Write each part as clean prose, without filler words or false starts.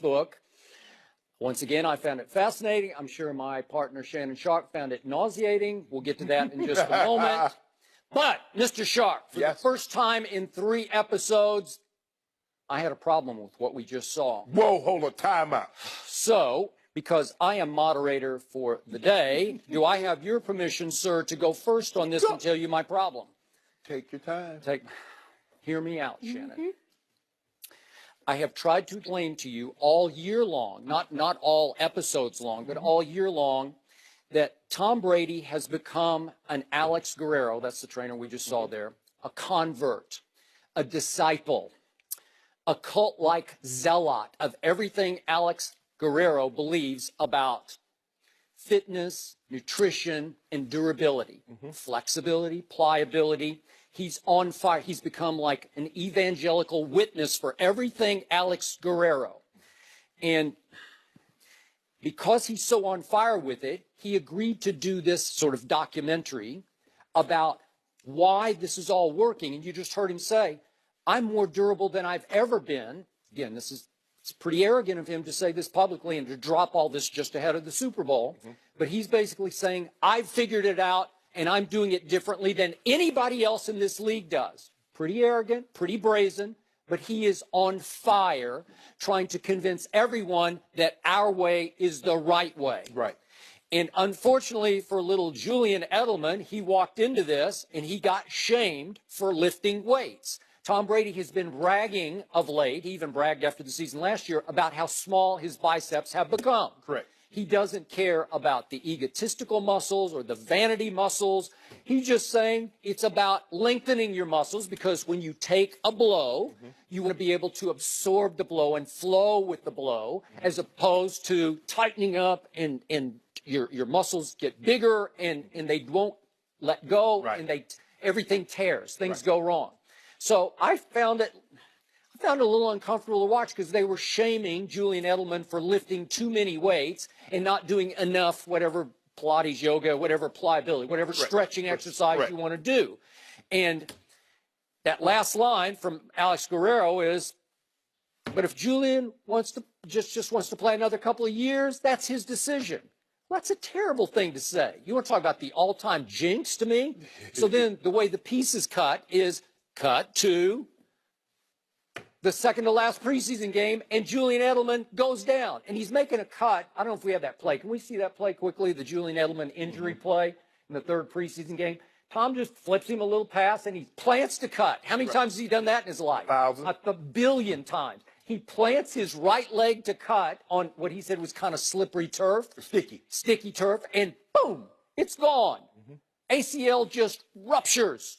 book. Once again, I found it fascinating. I'm sure my partner Shannon Sharp found it nauseating. We'll get to that in just a moment. But, Mr. Sharp, for the first time in 3 episodes, I had a problem with what we just saw. Whoa, hold on, time out. So, because I am moderator for the day, do I have your permission, sir, to go first on this and tell you my problem? Take your time. Hear me out, Shannon. I have tried to explain to you all year long, not all episodes long, but all year long, that Tom Brady has become an Alex Guerrero, that's the trainer we just saw there, a convert, a disciple, a cult-like zealot of everything Alex Guerrero believes about fitness, nutrition, and durability, flexibility, pliability. He's on fire. He's become like an evangelical witness for everything Alex Guerrero. And because he's so on fire with it, he agreed to do this sort of documentary about why this is all working. And you just heard him say, I'm more durable than I've ever been. Again, it's pretty arrogant of him to say this publicly and to drop all this just ahead of the Super Bowl. But he's basically saying, I've figured it out, and I'm doing it differently than anybody else in this league does. Pretty arrogant, pretty brazen, but he is on fire trying to convince everyone that our way is the right way. Right. And unfortunately for little Julian Edelman, he walked into this and he got shamed for lifting weights. Tom Brady has been bragging of late, he even bragged after the season last year, about how small his biceps have become. Correct. He doesn't care about the egotistical muscles or the vanity muscles. He's just saying it's about lengthening your muscles because when you take a blow, you want to be able to absorb the blow and flow with the blow as opposed to tightening up and your muscles get bigger and they won't let go and everything tears. Things go wrong. So I found it a little uncomfortable to watch because they were shaming Julian Edelman for lifting too many weights and not doing enough, whatever Pilates, yoga, whatever pliability, whatever stretching exercise you want to do. And that last line from Alex Guerrero is, but if Julian wants to just wants to play another couple of years, that's his decision. Well, that's a terrible thing to say. You want to talk about the all-time jinx to me? So then the way the piece is cut is cut to the second to last preseason game, and Julian Edelman goes down. And he's making a cut. I don't know if we have that play. Can we see that play quickly, the Julian Edelman injury play in the third preseason game? Tom just flips him a little pass, and he plants to cut. How many times has he done that in his life? 1,000. A billion times. He plants his right leg to cut on what he said was kind of slippery turf. Sticky turf, and boom, it's gone. ACL just ruptures.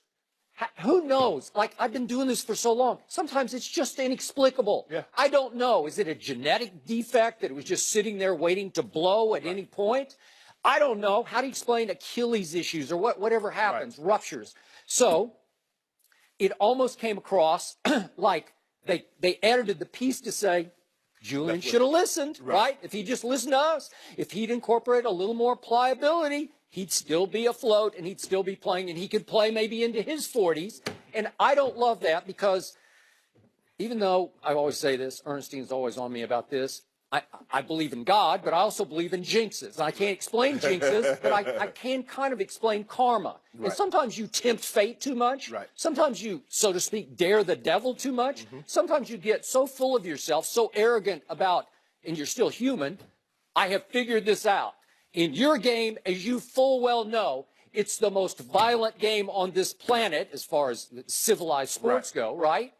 Who knows? Like, I've been doing this for so long. Sometimes it's just inexplicable. I don't know. Is it a genetic defect that it was just sitting there waiting to blow at any point? I don't know. How do you explain Achilles issues or whatever happens, ruptures? So it almost came across like they edited the piece to say, Julian should have listened, right? If he just listened to us, if he'd incorporate a little more pliability, he'd still be afloat and he'd still be playing and he could play maybe into his 40s. And I don't love that because even though I always say this, Ernestine's always on me about this, I believe in God, but I also believe in jinxes. I can't explain jinxes, but I can kind of explain karma. And sometimes you tempt fate too much. Sometimes you, so to speak, dare the devil too much. Sometimes you get so full of yourself, so arrogant about, and you're still human, I have figured this out. In your game, as you full well know, it's the most violent game on this planet as far as civilized sports go, right?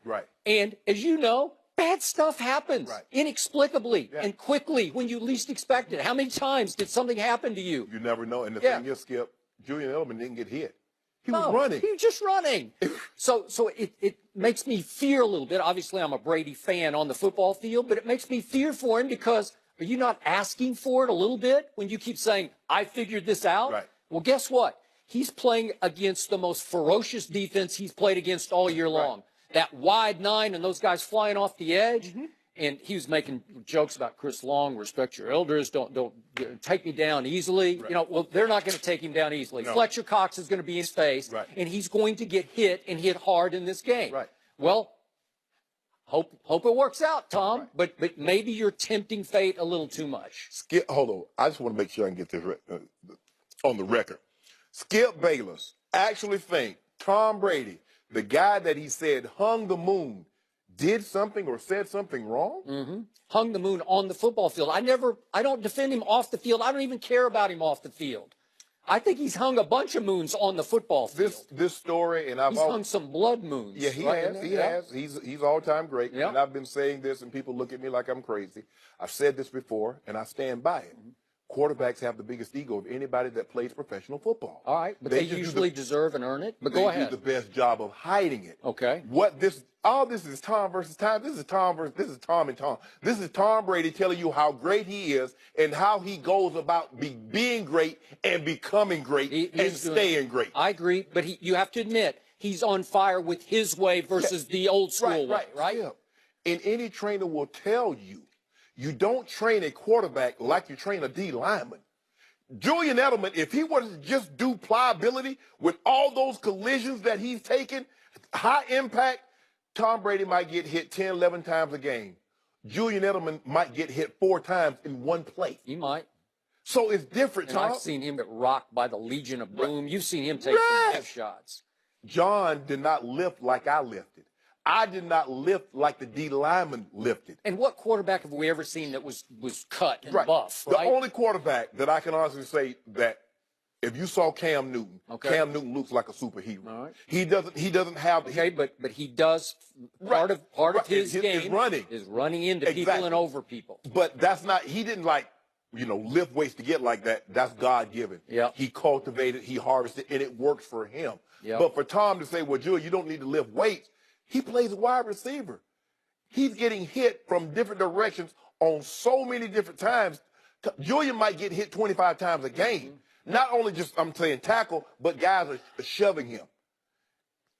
And as you know, bad stuff happens inexplicably and quickly when you least expect it. How many times did something happen to you? You never know. And the thing is, Skip, Julian Edelman didn't get hit. He was running. He was just running. So it makes me fear a little bit. Obviously, I'm a Brady fan on the football field, but it makes me fear for him because are you not asking for it a little bit when you keep saying, I figured this out? Well, guess what? He's playing against the most ferocious defense he's played against all year long. That wide 9 and those guys flying off the edge. And he was making jokes about Chris Long, respect your elders, don't take me down easily. You know, well, they're not going to take him down easily. Fletcher Cox is going to be in his face, and he's going to get hit and hit hard in this game. Well, Hope it works out, Tom. Right. But maybe you're tempting fate a little too much. Skip, hold on. I just want to make sure I can get this on the record. Skip Bayless actually think Tom Brady, the guy that he said hung the moon, did something or said something wrong? Hung the moon on the football field. I don't defend him off the field. I don't even care about him off the field. I think he's hung a bunch of moons on the football field. This story, and he's hung some blood moons. Yeah, he right? has. He has. He's all time great. Yeah. And I've been saying this, and people look at me like I'm crazy. I've said this before, and I stand by it. Quarterbacks have the biggest ego of anybody that plays professional football. All right, but they usually deserve and earn it. But go ahead. They do the best job of hiding it. Okay. All this is Tom versus Tom. This is Tom and Tom. This is Tom Brady telling you how great he is and how he goes about being great and becoming great and staying great. I agree, but you have to admit he's on fire with his way versus the old school way, right? Yeah. And any trainer will tell you, you don't train a quarterback like you train a D lineman. Julian Edelman, if he were to just do pliability with all those collisions that he's taken, high impact, Tom Brady might get hit 10, 11 times a game. Julian Edelman might get hit 4 times in one play. He might. So it's different, and Tom. I've seen him get rocked by the Legion of Boom. You've seen him take some F shots. John did not lift like I lifted. I did not lift like the D lineman lifted. And what quarterback have we ever seen that was cut and buff, right? The only quarterback that I can honestly say that if you saw Cam Newton, Cam Newton looks like a superhero. All right. He doesn't have but he does part of his game is running into people and over people. But that's not he didn't lift weights to get like that. That's God given. Yeah. He cultivated, he harvested, and it worked for him. Yep. But for Tom to say, well, Julian, you don't need to lift weights, he plays wide receiver. He's getting hit from different directions on so many different times. Julian might get hit 25 times a game. Not only just, I'm saying, tackle, but guys are shoving him.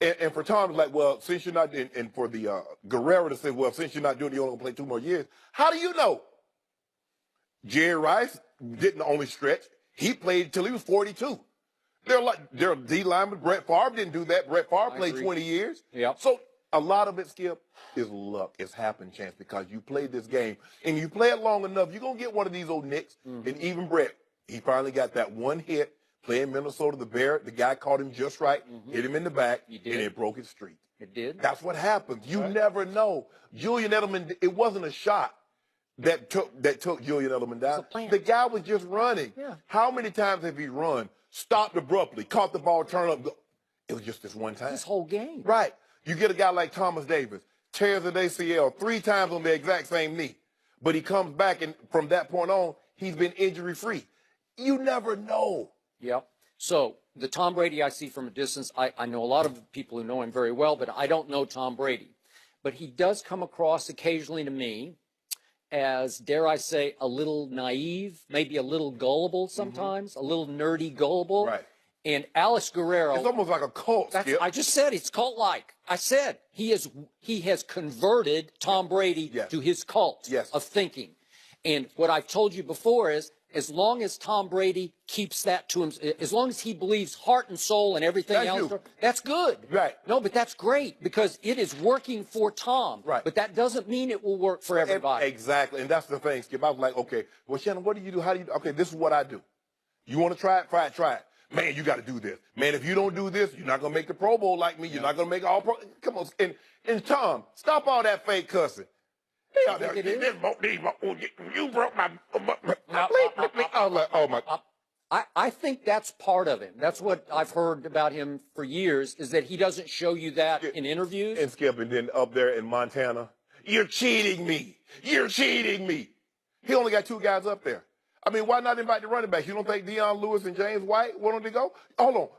And for Tom, it's like, well, since you're not, and for the Guerrero to say, well, since you're not doing it, you're only going to play 2 more years. How do you know? Jerry Rice didn't only stretch. He played until he was 42. They're D linemen. Brett Favre didn't do that. Brett Favre played 20 years. Yep. So a lot of it, Skip, is luck. It's happen chance because you played this game and you play it long enough, you're going to get one of these old nicks. And even Brett, he finally got that one hit playing Minnesota, the guy caught him just right, hit him in the back, and it broke his streak. It did. That's what happens. You never know. Julian Edelman, it wasn't a shot that took Julian Edelman down. The guy was just running. Yeah. How many times have he run, stopped abruptly, caught the ball, turned up? It was just this one time. This whole game. Right. You get a guy like Thomas Davis, tears an ACL 3 times on the exact same knee, but he comes back, and from that point on, he's been injury-free. You never know. Yep. So the Tom Brady I see from a distance, I know a lot of people who know him very well, but I don't know Tom Brady. But he does come across occasionally to me as, dare I say, a little naive, maybe a little gullible sometimes, a little nerdy gullible. Right. And Alex Guerrero. It's almost like a cult, Skip. I just said it's cult-like. I said he has converted Tom Brady to his cult of thinking. And what I've told you before is, as long as Tom Brady keeps that to him, as long as he believes heart and soul and everything else, that's good. Right. No, but that's great because it is working for Tom. Right. But that doesn't mean it will work for everybody. Exactly. And that's the thing, Skip. I was like, okay, well, Shannon, what do you do? How do you do? Okay, this is what I do. You want to try it? Try it. Man, you got to do this. Man, if you don't do this, you're not going to make the Pro Bowl like me. You're not going to make all-pro. Come on. And Tom, stop all that fake cussing. You broke my. I was like, oh my. I think that's part of him. That's what I've heard about him for years, is that he doesn't show you that in interviews. And Skip, and then up there in Montana, you're cheating me. You're cheating me. He only got 2 guys up there. I mean, why not invite the running backs? You don't think Deion Lewis and James White, why don't they go? Hold on.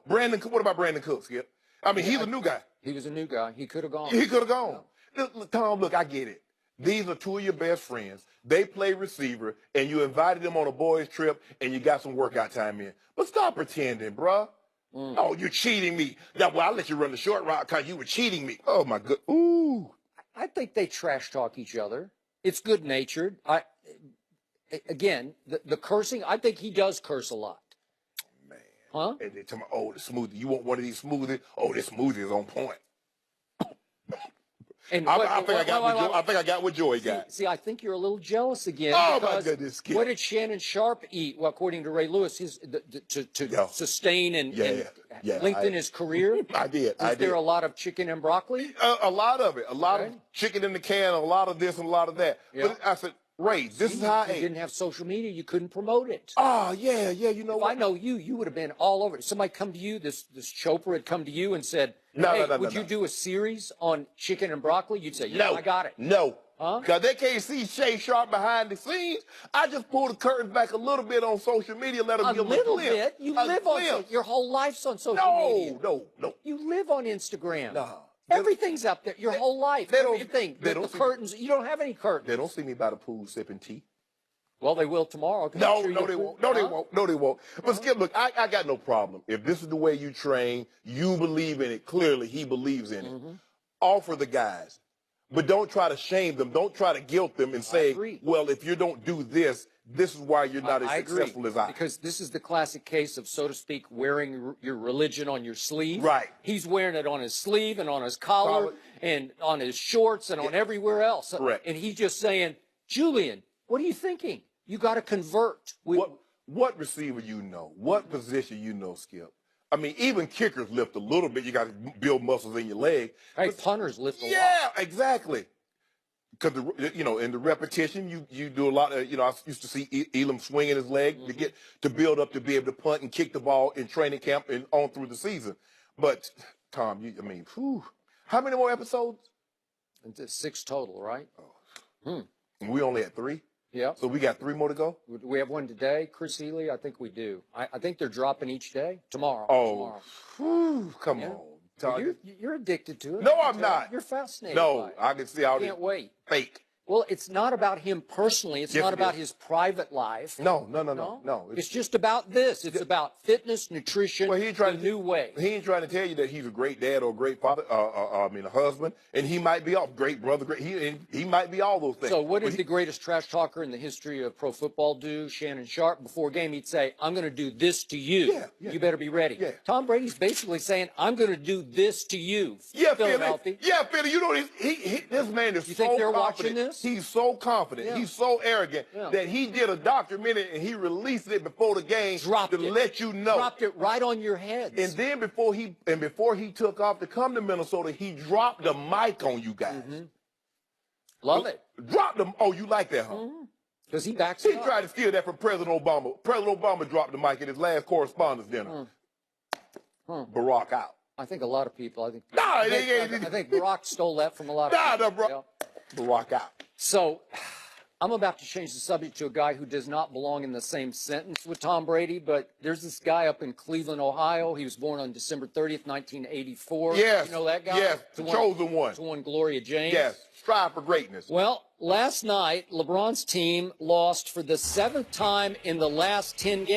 What about Brandon Cooks, Skip? I mean, he's a new guy. He was a new guy. He could have gone. He could have gone. Look, Tom, look, I get it. These are 2 of your best friends. They play receiver, and you invited them on a boys' trip, and you got some workout time in. But stop pretending, bruh. Oh, you're cheating me. Now, well, I'll let you run the short route because you were cheating me. Oh, my good. Ooh. I think they trash talk each other. It's good-natured. Again, the cursing, I think he does curse a lot. Man. Huh? And they tell me, oh, the smoothie. You want one of these smoothies? Oh, this smoothie is on point. And I think I got what Joy got. See, I think you're a little jealous again. Oh, my because goodness, Skip. what did Shannon Sharp eat? Well, according to Ray Lewis, to sustain and lengthen his career. I did. Was there a lot of chicken and broccoli? A lot of it. A lot of chicken in the can, a lot of this and a lot of that. Yeah. But I said, Ray, this is how I ate. You didn't have social media. You couldn't promote it. Oh, yeah. You know if what? I know you, you would have been all over it. Somebody come to you, this Chopra had come to you and said, would you do a series on chicken and broccoli? You'd say, yeah, I got it. No. Huh? Because they can't see Shay Sharp behind the scenes. I just pulled the curtains back a little bit on social media, let them give them a little glimpse. Bit? You live on your whole life's on social media. No. You live on Instagram. No. Everything's up there. Your whole life. Everything. The curtains. You don't have any curtains. They don't see me by the pool sipping tea. Well, they will tomorrow. No, they won't. No, they won't. But Skip, look, I got no problem. If this is the way you train, you believe in it. Clearly, he believes in it. Offer the guys. But don't try to shame them. Don't try to guilt them and say, well, if you don't do this, this is why you're not as successful as I. Because this is the classic case of, so to speak, wearing your religion on your sleeve. Right. He's wearing it on his sleeve and on his collar and on his shorts and on everywhere else. Correct. And he's just saying, Julian, what are you thinking? You got to convert. What receiver you know? What position you know, Skip? I mean, even kickers lift a little bit. You got to build muscles in your leg. Hey, punters lift a lot. Yeah, exactly. Because, in the repetition, you do a lot of, I used to see Elam swinging his leg to build up to be able to punt and kick the ball in training camp and on through the season. But, Tom, how many more episodes? 6 total, right? We only had 3? Yeah. So we got 3 more to go? We have one today, Chris Ely? I think we do. I think they're dropping each day. Tomorrow. Oh, come on. You're addicted to it. No, I'm not. You're fascinated. No, I can see how can't wait. Fake. Well, it's not about him personally. It's not about his private life. No. It's just about this. It's about fitness, nutrition, the new way. He ain't trying to tell you that he's a great dad or a great father, a husband, and he might be a great brother. He might be all those things. So what did the greatest trash talker in the history of pro football do? Shannon Sharp. Before a game, he'd say, I'm going to do this to you. Yeah. You better be ready. Yeah. Tom Brady's basically saying, I'm going to do this to you. Yeah, Philadelphia. Philly. You know, this man is you so think they're confident. Watching this? He's so confident. Yeah. He's so arrogant that he did a documentary and he released it before the game let you know. Dropped it right on your heads. And then before he took off to come to Minnesota, he dropped the mic on you guys. Love it. Dropped them. Oh, you like that, huh? Because he backs He tried to steal that from President Obama. President Obama dropped the mic at his last correspondence dinner. Barack out. I think a lot of people. I think Barack stole that from a lot of people. Barack out. So, I'm about to change the subject to a guy who does not belong in the same sentence with Tom Brady, but there's this guy up in Cleveland, Ohio. He was born on December 30th, 1984. Yes. You know that guy? Yes, the chosen one. To one Gloria James. Yes, strive for greatness. Well, last night, LeBron's team lost for the 7th time in the last 10 games.